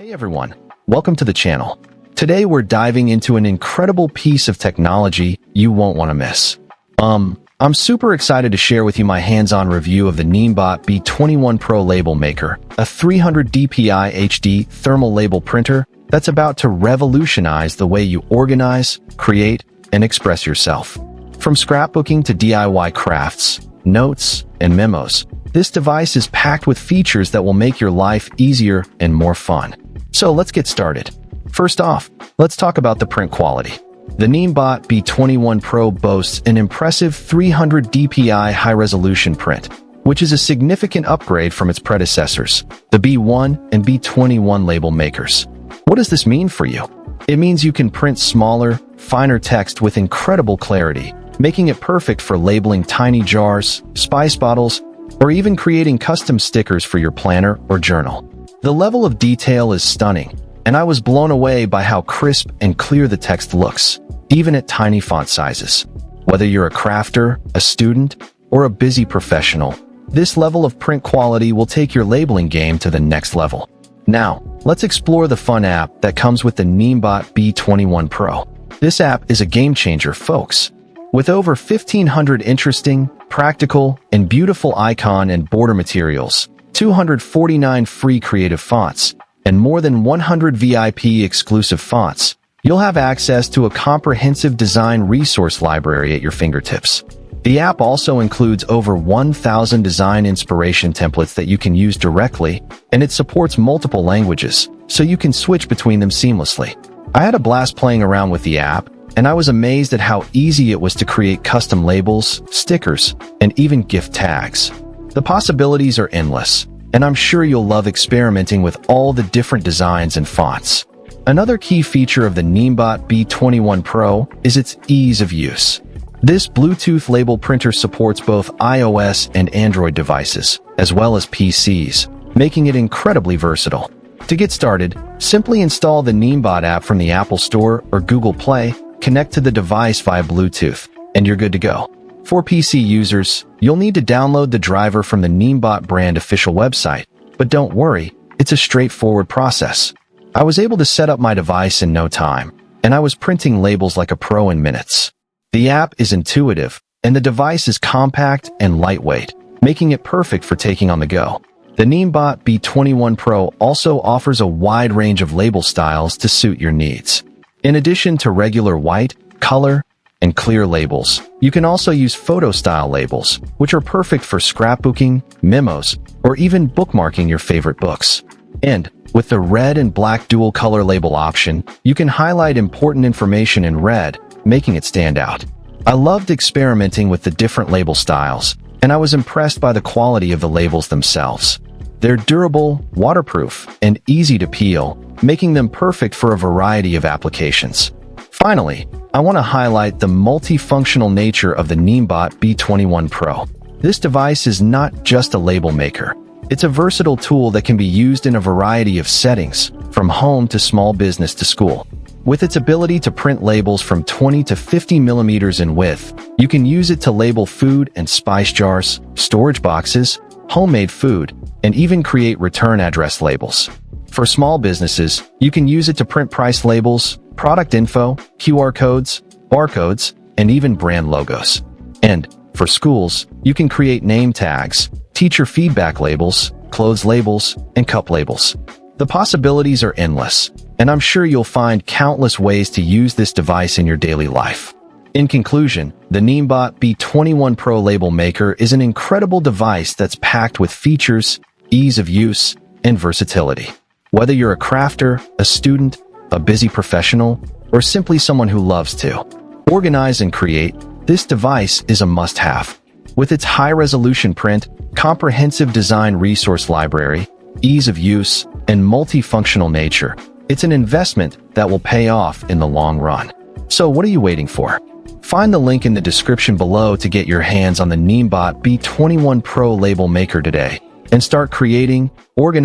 Hey everyone, welcome to the channel. Today we're diving into an incredible piece of technology you won't want to miss. I'm super excited to share with you my hands-on review of the NIIMBOT B21 Pro Label Maker, a 300 dpi HD thermal label printer that's about to revolutionize the way you organize, create, and express yourself. From scrapbooking to DIY crafts, notes, and memos, this device is packed with features that will make your life easier and more fun. So let's get started. First off, let's talk about the print quality. The NIIMBOT B21 Pro boasts an impressive 300 dpi high-resolution print, which is a significant upgrade from its predecessors, the B1 and B21 label makers. What does this mean for you? It means you can print smaller, finer text with incredible clarity, making it perfect for labeling tiny jars, spice bottles, or even creating custom stickers for your planner or journal. The level of detail is stunning, and I was blown away by how crisp and clear the text looks, even at tiny font sizes. Whether you're a crafter, a student, or a busy professional, this level of print quality will take your labeling game to the next level. Now, let's explore the fun app that comes with the NIIMBOT B21 Pro. This app is a game changer, folks. With over 1,500 interesting, practical, and beautiful icon and border materials, 249 free creative fonts, and more than 100 VIP exclusive fonts, you'll have access to a comprehensive design resource library at your fingertips. The app also includes over 1,000 design inspiration templates that you can use directly, and it supports multiple languages, so you can switch between them seamlessly. I had a blast playing around with the app, and I was amazed at how easy it was to create custom labels, stickers, and even gift tags. The possibilities are endless, and I'm sure you'll love experimenting with all the different designs and fonts. Another key feature of the NIIMBOT B21 Pro is its ease of use. This Bluetooth label printer supports both iOS and Android devices, as well as PCs, making it incredibly versatile. To get started, simply install the NIIMBOT app from the Apple Store or Google Play, connect to the device via Bluetooth, and you're good to go. For PC users, you'll need to download the driver from the NIIMBOT brand official website, but don't worry, it's a straightforward process. I was able to set up my device in no time, and I was printing labels like a pro in minutes. The app is intuitive, and the device is compact and lightweight, making it perfect for taking on the go. The NIIMBOT B21 Pro also offers a wide range of label styles to suit your needs. In addition to regular white, color, and clear labels, you can also use photo-style labels, which are perfect for scrapbooking, memos, or even bookmarking your favorite books. And with the red and black dual-color label option, you can highlight important information in red, making it stand out. I loved experimenting with the different label styles, and I was impressed by the quality of the labels themselves. They're durable, waterproof, and easy to peel, making them perfect for a variety of applications. Finally, I want to highlight the multifunctional nature of the NIIMBOT B21 Pro. This device is not just a label maker. It's a versatile tool that can be used in a variety of settings, from home to small business to school. With its ability to print labels from 20 to 50 millimeters in width, you can use it to label food and spice jars, storage boxes, homemade food, and even create return address labels. For small businesses, you can use it to print price labels, product info, QR codes, barcodes, and even brand logos. And for schools, you can create name tags, teacher feedback labels, clothes labels, and cup labels. The possibilities are endless, and I'm sure you'll find countless ways to use this device in your daily life. In conclusion, the NIIMBOT B21 Pro Label Maker is an incredible device that's packed with features, ease of use, and versatility. Whether you're a crafter, a student, a busy professional, or simply someone who loves to organize and create, this device is a must-have. With its high-resolution print, comprehensive design resource library, ease of use, and multifunctional nature, it's an investment that will pay off in the long run. So what are you waiting for? Find the link in the description below to get your hands on the NIIMBOT B21 Pro Label Maker today and start creating, organizing,